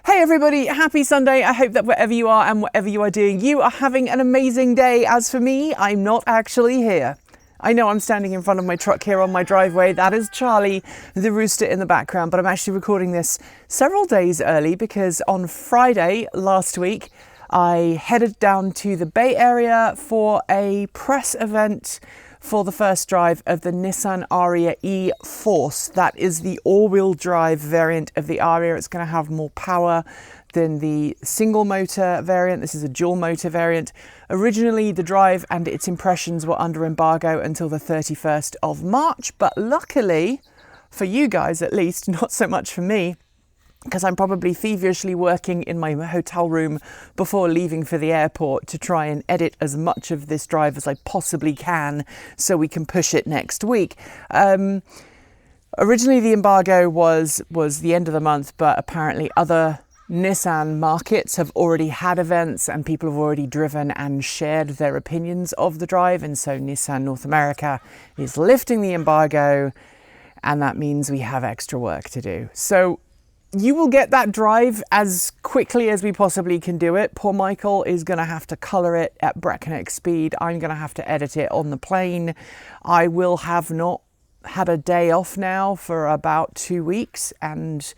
Hey everybody, happy Sunday. I hope that wherever you are and whatever you are doing, you are having an amazing day. As for me, I'm not actually here. I know I'm standing in front of my truck here on my driveway. That is Charlie, the rooster in the background, but I'm actually recording this several days early because on Friday last week, I headed down to the Bay Area for a press event for the first drive of the Nissan Ariya e-Force. That is the all-wheel drive variant of the Ariya. It's going to have more power than the single motor variant. This is a dual motor variant. Originally, the drive and its impressions were under embargo until the 31st of March, but luckily, for you guys at least, not so much for me, because I'm probably feverishly working in my hotel room before leaving for the airport to try and edit as much of this drive as I possibly can so we can push it next week. Originally the embargo was the end of the month, but apparently other Nissan markets have already had events and people have already driven and shared their opinions of the drive, and so Nissan North America is lifting the embargo, and that means we have extra work to do. So you will get that drive as quickly as we possibly can do it. Poor Michael is going to have to colour it at breakneck speed. I'm going to have to edit it on the plane. I will have not had a day off now for about 2 weeks, and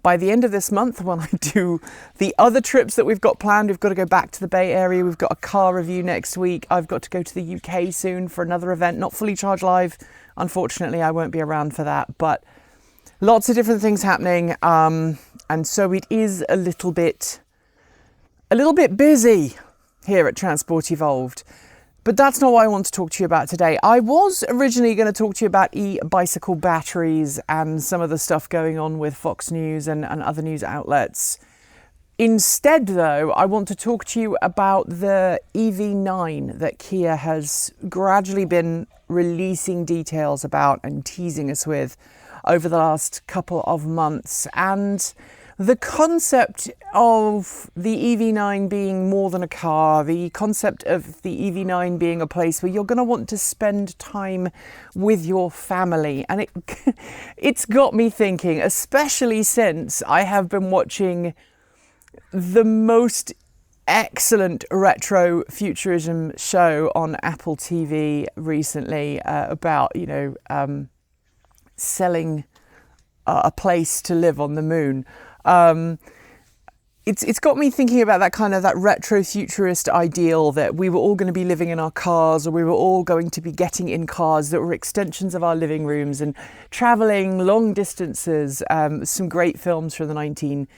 by the end of this month, when I do the other trips that we've got planned, we've got to go back to the Bay Area. We've got a car review next week. I've got to go to the UK soon for another event, not Fully Charged Live. Unfortunately, I won't be around for that, but lots of different things happening, and so it is a little bit busy here at Transport Evolved. But that's not what I want to talk to you about today. I was originally going to talk to you about e-bicycle batteries and some of the stuff going on with Fox News and other news outlets. Instead, though, I want to talk to you about the EV9 that Kia has gradually been releasing details about and teasing us with over the last couple of months, and the concept of the EV9 being more than a car, the concept of the EV9 being a place where you're going to want to spend time with your family. And it's got me thinking, especially since I have been watching the most excellent retro-futurism show on Apple TV recently about, selling a place to live on the moon. It's got me thinking about that retro-futurist ideal that we were all going to be living in our cars, or we were all going to be getting in cars that were extensions of our living rooms and traveling long distances. Some great films from the 1940s,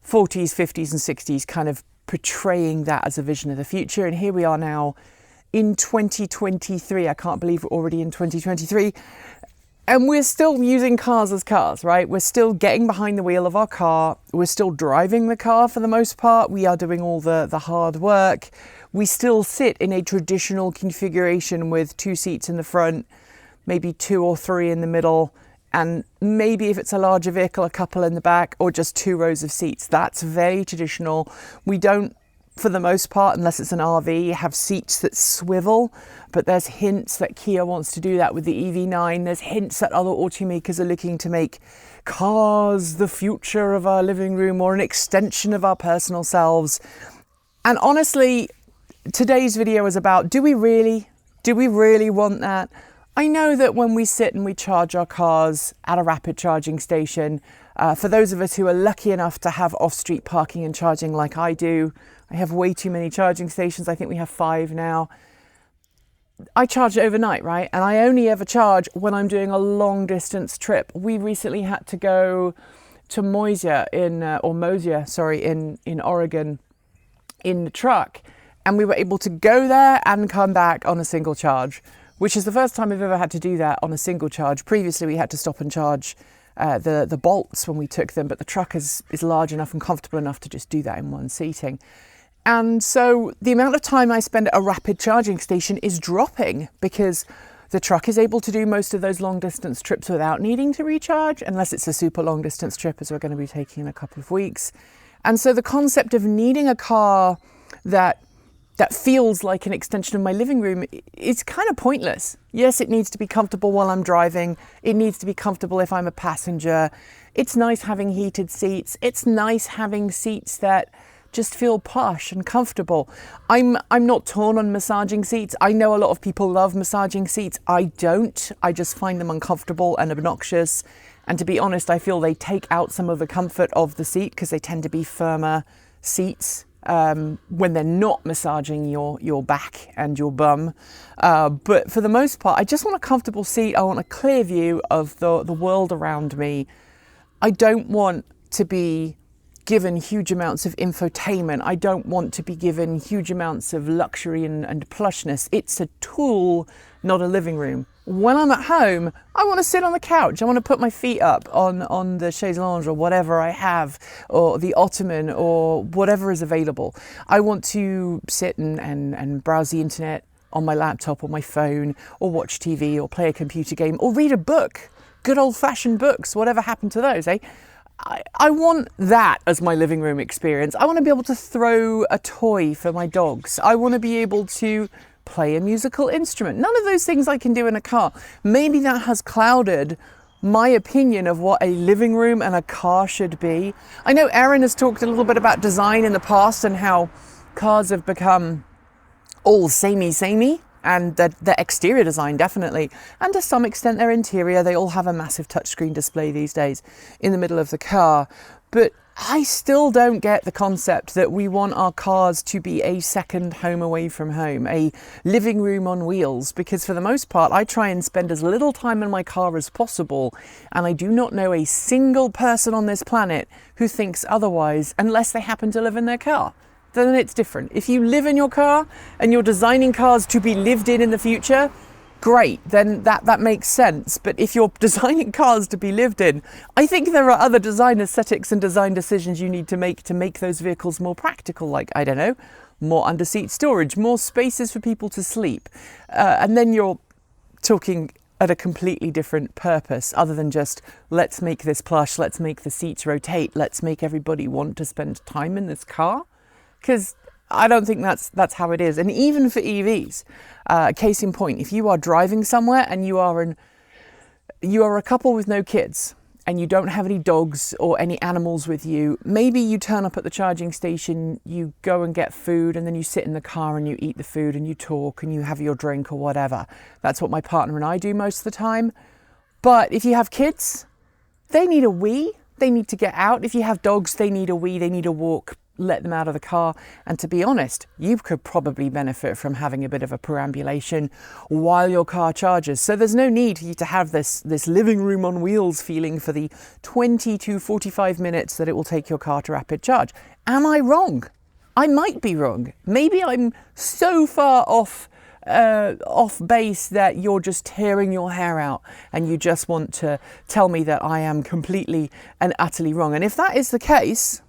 50s and 60s kind of portraying that as a vision of the future. And here we are now in 2023. I can't believe we're already in 2023. And we're still using cars as cars, right? We're still getting behind the wheel of our car. We're still driving the car for the most part. We are doing all the hard work. We still sit in a traditional configuration with 2 seats in the front, maybe 2 or 3 in the middle, and maybe if it's a larger vehicle, a couple in the back, or just 2 rows of seats. That's very traditional. We don't, for the most part, unless it's an RV, have seats that swivel, but there's hints that Kia wants to do that with the EV9. There's hints that other automakers are looking to make cars the future of our living room or an extension of our personal selves. And honestly, today's video is about, do we really want that? I know that when we sit and we charge our cars at a rapid charging station, for those of us who are lucky enough to have off-street parking and charging like I do, I have way too many charging stations. I think we have 5 now. I charge overnight, right? And I only ever charge when I'm doing a long distance trip. We recently had to go to Mosier in Oregon in the truck, and we were able to go there and come back on a single charge, which is the first time I've ever had to do that on a single charge. Previously, we had to stop and charge the bolts when we took them, but the truck is large enough and comfortable enough to just do that in one seating. And so the amount of time I spend at a rapid charging station is dropping because the truck is able to do most of those long distance trips without needing to recharge, unless it's a super long distance trip, as we're going to be taking in a couple of weeks. And so the concept of needing a car that that feels like an extension of my living room is kind of pointless. Yes, it needs to be comfortable while I'm driving. It needs to be comfortable if I'm a passenger. It's nice having heated seats. It's nice having seats that just feel posh and comfortable. I'm not torn on massaging seats. I know a lot of people love massaging seats. I don't. I just find them uncomfortable and obnoxious. And to be honest, I feel they take out some of the comfort of the seat because they tend to be firmer seats when they're not massaging your back and your bum. But for the most part, I just want a comfortable seat. I want a clear view of the world around me. I don't want to be given huge amounts of infotainment. I don't want to be given huge amounts of luxury and plushness. It's a tool, not a living room. When I'm at home, I want to sit on the couch. I want to put my feet up on the chaise lounge or whatever I have, or the ottoman or whatever is available. I want to sit and browse the internet on my laptop or my phone, or watch TV or play a computer game or read a book. Good old-fashioned books, whatever happened to those, eh? I want that as my living room experience. I want to be able to throw a toy for my dogs. I want to be able to play a musical instrument. None of those things I can do in a car. Maybe that has clouded my opinion of what a living room and a car should be. I know Erin has talked a little bit about design in the past and how cars have become all samey. And the exterior design, definitely. And to some extent their interior. They all have a massive touchscreen display these days in the middle of the car. But I still don't get the concept that we want our cars to be a second home away from home, a living room on wheels, because for the most part, I try and spend as little time in my car as possible. And I do not know a single person on this planet who thinks otherwise, unless they happen to live in their car. Then it's different. If you live in your car and you're designing cars to be lived in the future, great, then that makes sense. But if you're designing cars to be lived in, I think there are other design aesthetics and design decisions you need to make those vehicles more practical, like, I don't know, more under-seat storage, more spaces for people to sleep. And then you're talking at a completely different purpose, other than just, let's make this plush, let's make the seats rotate, let's make everybody want to spend time in this car. Because I don't think that's how it is. And even for EVs, case in point, if you are driving somewhere and you are a couple with no kids and you don't have any dogs or any animals with you, maybe you turn up at the charging station, you go and get food, and then you sit in the car and you eat the food and you talk and you have your drink or whatever. That's what my partner and I do most of the time. But if you have kids, they need a wee. They need to get out. If you have dogs, they need a wee. They need a walk. Let them out of the car. And to be honest, you could probably benefit from having a bit of a perambulation while your car charges. So there's no need for you to have this living room on wheels feeling for the 20 to 45 minutes that it will take your car to rapid charge. Am I wrong? I might be wrong. Maybe I'm so far off base that you're just tearing your hair out and you just want to tell me that I am completely and utterly wrong. And if that is the case,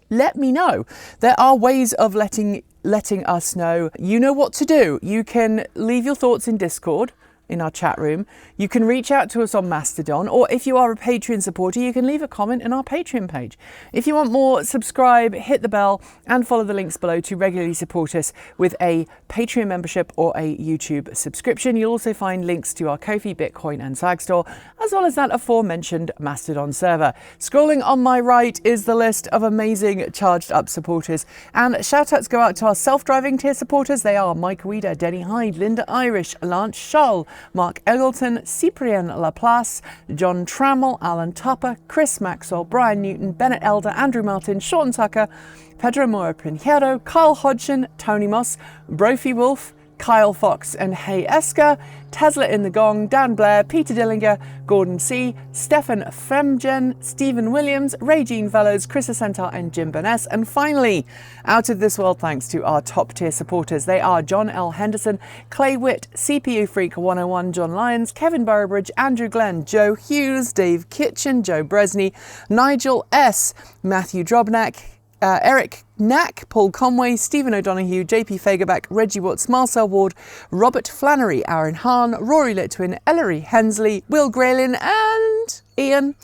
let me know. There are ways of letting us know. You know what to do. You can leave your thoughts in Discord, in our chat room. You can reach out to us on Mastodon, or if you are a Patreon supporter, you can leave a comment in our Patreon page. If you want more, subscribe, hit the bell, and follow the links below to regularly support us with a Patreon membership or a YouTube subscription. You'll also find links to our Ko-fi, Bitcoin, and Sag store, as well as that aforementioned Mastodon server. Scrolling on my right is the list of amazing charged up supporters, and shout outs go out to our self-driving tier supporters. They are Mike Weeder, Denny Hyde, Linda Irish, Lance Scholl, Mark Eggleton, Cyprien Laplace, John Trammell, Alan Tupper, Chris Maxwell, Brian Newton, Bennett Elder, Andrew Martin, Sean Tucker, Pedro Mora Pinheiro, Kyle Hodgson, Tony Moss, Brophy Wolf, Kyle Fox and Hay Esker, Tesla in the Gong, Dan Blair, Peter Dillinger, Gordon C, Stefan Fremgen, Stephen Williams, Regine Fellows, Chris Asentar and Jim Burness. And finally, out of this world thanks to our top tier supporters. They are John L. Henderson, Clay Witt, CPU Freak 101, John Lyons, Kevin Burrowbridge, Andrew Glenn, Joe Hughes, Dave Kitchen, Joe Bresney, Nigel S, Matthew Drobnak, Eric Knack, Paul Conway, Stephen O'Donoghue, JP Fagerback, Reggie Watts, Marcel Ward, Robert Flannery, Aaron Hahn, Rory Litwin, Ellery Hensley, Will Graylin and Ian.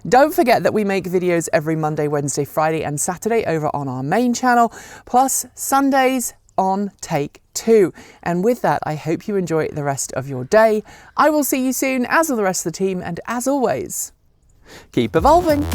Don't forget that we make videos every Monday, Wednesday, Friday and Saturday over on our main channel, plus Sundays on take 2. And with that, I hope you enjoy the rest of your day. I will see you soon, as will the rest of the team, and as always, keep evolving.